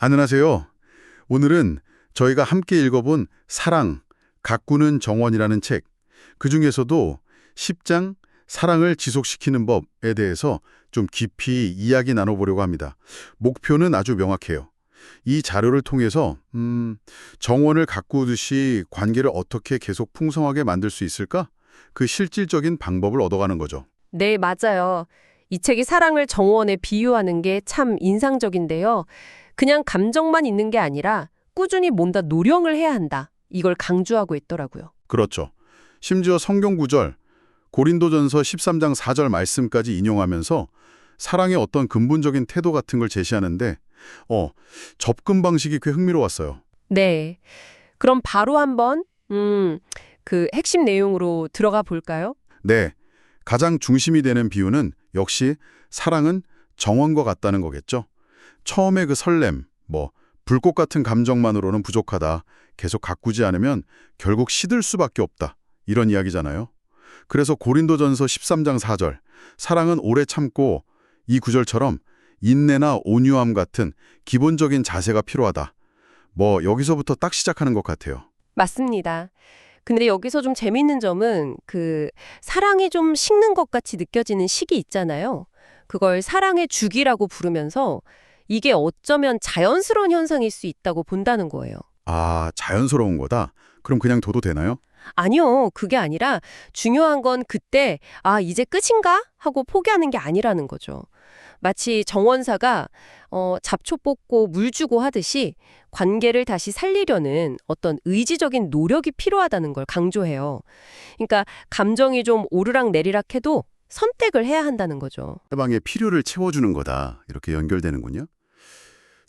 안녕하세요. 오늘은 저희가 함께 읽어본 사랑, 가꾸는 정원이라는 책, 그중에서도 10장 사랑을 지속시키는 법에 대해서 좀 깊이 이야기 나눠보려고 합니다. 목표는 아주 명확해요. 이 자료를 통해서 정원을 가꾸듯이 관계를 어떻게 계속 풍성하게 만들 수 있을까? 그 실질적인 방법을 얻어가는 거죠. 네, 맞아요. 이 책이 사랑을 정원에 비유하는 게 참 인상적인데요. 그냥 감정만 있는 게 아니라 꾸준히 뭔가 노력을 해야 한다. 이걸 강조하고 있더라고요. 그렇죠. 심지어 성경 구절, 고린도전서 13장 4절 말씀까지 인용하면서 사랑의 어떤 근본적인 태도 같은 걸 제시하는데 접근 방식이 꽤 흥미로웠어요. 네. 그럼 바로 한번 그 핵심 내용으로 들어가 볼까요? 네, 가장 중심이 되는 비유는 역시 사랑은 정원과 같다는 거겠죠. 처음에 그 설렘, 불꽃 같은 감정만으로는 부족하다. 계속 가꾸지 않으면 결국 시들 수밖에 없다. 이런 이야기잖아요. 그래서 고린도전서 13장 4절, 사랑은 오래 참고 이 구절처럼 인내나 온유함 같은 기본적인 자세가 필요하다. 여기서부터 딱 시작하는 것 같아요. 맞습니다. 근데 여기서 좀 재밌는 점은 그 사랑이 좀 식는 것 같이 느껴지는 시기 있잖아요. 그걸 사랑의 주기라고 부르면서 이게 어쩌면 자연스러운 현상일 수 있다고 본다는 거예요. 아, 자연스러운 거다? 그럼 그냥 둬도 되나요? 아니요, 그게 아니라 중요한 건 그때 이제 끝인가? 하고 포기하는 게 아니라는 거죠. 마치 정원사가 잡초 뽑고 물 주고 하듯이 관계를 다시 살리려는 어떤 의지적인 노력이 필요하다는 걸 강조해요. 그러니까 감정이 좀 오르락 내리락 해도 선택을 해야 한다는 거죠. 상대방의 필요를 채워주는 거다. 이렇게 연결되는군요.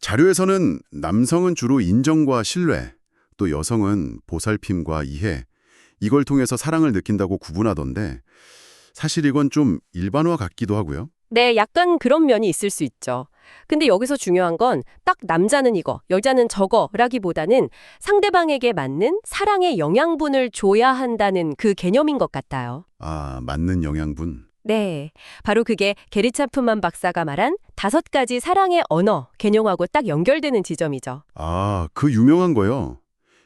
자료에서는 남성은 주로 인정과 신뢰, 또 여성은 보살핌과 이해, 이걸 통해서 사랑을 느낀다고 구분하던데 사실 이건 좀 일반화 같기도 하고요. 네, 약간 그런 면이 있을 수 있죠. 근데 여기서 중요한 건 딱 남자는 이거, 여자는 저거라기보다는 상대방에게 맞는 사랑의 영양분을 줘야 한다는 그 개념인 것 같아요. 아, 맞는 영양분. 네, 바로 그게 게리 차프만 박사가 말한 5가지 사랑의 언어 개념하고 딱 연결되는 지점이죠. 아, 그 유명한 거요.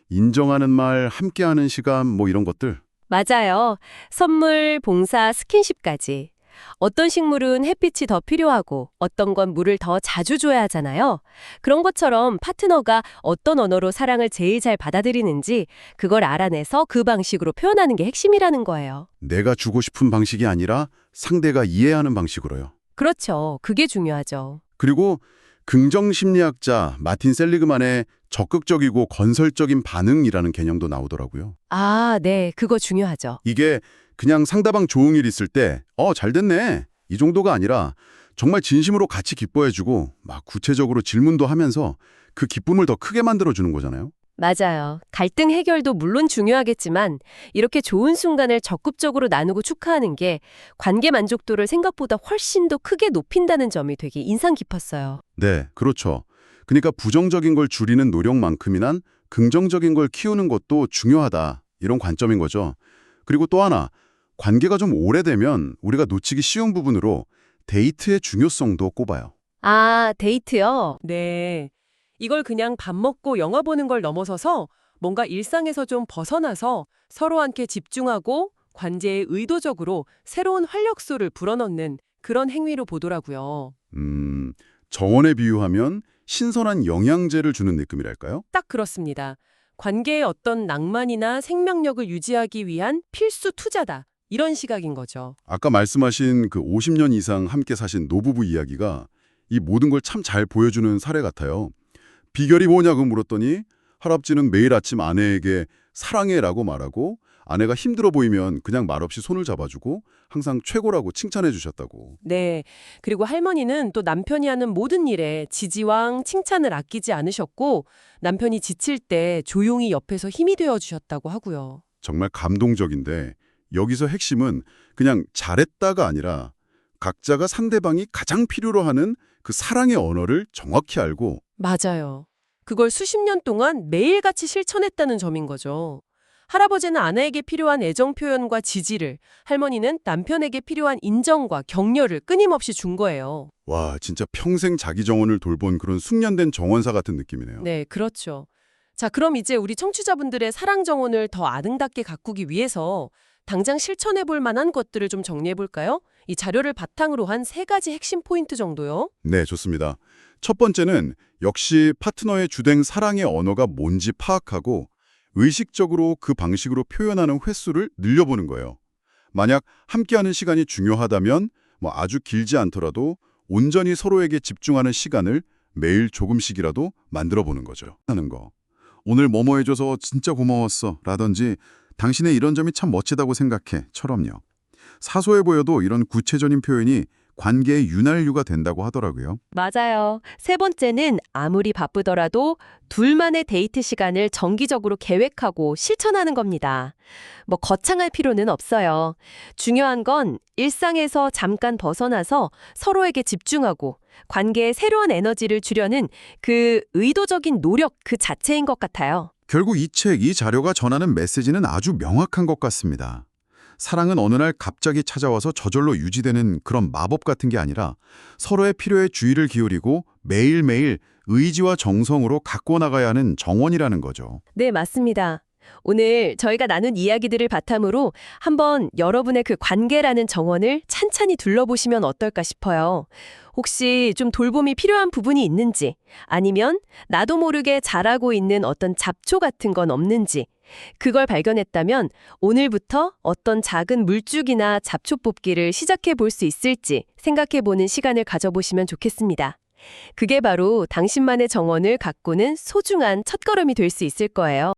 인정하는 말, 함께하는 시간, 이런 것들. 맞아요. 선물, 봉사, 스킨십까지. 어떤 식물은 햇빛이 더 필요하고 어떤 건 물을 더 자주 줘야 하잖아요. 그런 것처럼 파트너가 어떤 언어로 사랑을 제일 잘 받아들이는지 그걸 알아내서 그 방식으로 표현하는 게 핵심이라는 거예요. 내가 주고 싶은 방식이 아니라 상대가 이해하는 방식으로요. 그렇죠. 그게 중요하죠. 그리고 긍정심리학자 마틴 셀리그만의 적극적이고 건설적인 반응이라는 개념도 나오더라고요. 네. 그거 중요하죠. 이게 그냥 상대방 좋은 일 있을 때 잘 됐네. 이 정도가 아니라 정말 진심으로 같이 기뻐해주고 막 구체적으로 질문도 하면서 그 기쁨을 더 크게 만들어주는 거잖아요. 맞아요. 갈등 해결도 물론 중요하겠지만 이렇게 좋은 순간을 적극적으로 나누고 축하하는 게 관계 만족도를 생각보다 훨씬 더 크게 높인다는 점이 되게 인상 깊었어요. 네, 그렇죠. 그러니까 부정적인 걸 줄이는 노력만큼이나 긍정적인 걸 키우는 것도 중요하다. 이런 관점인 거죠. 그리고 또 하나, 관계가 좀 오래되면 우리가 놓치기 쉬운 부분으로 데이트의 중요성도 꼽아요. 데이트요? 네. 이걸 그냥 밥 먹고 영화 보는 걸 넘어서서 뭔가 일상에서 좀 벗어나서 서로한테 집중하고 관계에 의도적으로 새로운 활력소를 불어넣는 그런 행위로 보더라고요. 정원에 비유하면 신선한 영양제를 주는 느낌이랄까요? 딱 그렇습니다. 관계의 어떤 낭만이나 생명력을 유지하기 위한 필수 투자다. 이런 시각인 거죠. 아까 말씀하신 그 50년 이상 함께 사신 노부부 이야기가 이 모든 걸 참 잘 보여주는 사례 같아요. 비결이 뭐냐고 물었더니 할아버지는 매일 아침 아내에게 사랑해라고 말하고 아내가 힘들어 보이면 그냥 말없이 손을 잡아주고 항상 최고라고 칭찬해 주셨다고. 네. 그리고 할머니는 또 남편이 하는 모든 일에 지지왕 칭찬을 아끼지 않으셨고 남편이 지칠 때 조용히 옆에서 힘이 되어 주셨다고 하고요. 정말 감동적인데 여기서 핵심은 그냥 잘했다가 아니라 각자가 상대방이 가장 필요로 하는 그 사랑의 언어를 정확히 알고 맞아요. 그걸 수십 년 동안 매일같이 실천했다는 점인 거죠. 할아버지는 아내에게 필요한 애정 표현과 지지를, 할머니는 남편에게 필요한 인정과 격려를 끊임없이 준 거예요. 와, 진짜 평생 자기 정원을 돌본 그런 숙련된 정원사 같은 느낌이네요. 네, 그렇죠. 자, 그럼 이제 우리 청취자분들의 사랑 정원을 더 아름답게 가꾸기 위해서 당장 실천해 볼 만한 것들을 좀 정리해 볼까요? 이 자료를 바탕으로 한 3가지 핵심 포인트 정도요. 네, 좋습니다. 첫 번째는 역시 파트너의 주된 사랑의 언어가 뭔지 파악하고 의식적으로 그 방식으로 표현하는 횟수를 늘려보는 거예요. 만약 함께하는 시간이 중요하다면 아주 길지 않더라도 온전히 서로에게 집중하는 시간을 매일 조금씩이라도 만들어 보는 거죠. 하는 거. 오늘 뭐뭐 해줘서 진짜 고마웠어 라든지 당신의 이런 점이 참 멋지다고 생각해 처럼요. 사소해 보여도 이런 구체적인 표현이 관계의 윤활유가 된다고 하더라고요. 맞아요. 3번째는 아무리 바쁘더라도 둘만의 데이트 시간을 정기적으로 계획하고 실천하는 겁니다. 거창할 필요는 없어요. 중요한 건 일상에서 잠깐 벗어나서 서로에게 집중하고 관계에 새로운 에너지를 주려는 그 의도적인 노력 그 자체인 것 같아요. 결국 이 책, 이 자료가 전하는 메시지는 아주 명확한 것 같습니다. 사랑은 어느 날 갑자기 찾아와서 저절로 유지되는 그런 마법 같은 게 아니라 서로의 필요에 주의를 기울이고 매일매일 의지와 정성으로 가꿔 나가야 하는 정원이라는 거죠. 네, 맞습니다. 오늘 저희가 나눈 이야기들을 바탕으로 한번 여러분의 그 관계라는 정원을 찬찬히 둘러보시면 어떨까 싶어요. 혹시 좀 돌봄이 필요한 부분이 있는지, 아니면 나도 모르게 잘하고 있는 어떤 잡초 같은 건 없는지, 그걸 발견했다면 오늘부터 어떤 작은 물주기나 잡초 뽑기를 시작해 볼 수 있을지 생각해 보는 시간을 가져보시면 좋겠습니다. 그게 바로 당신만의 정원을 가꾸는 소중한 첫걸음이 될 수 있을 거예요.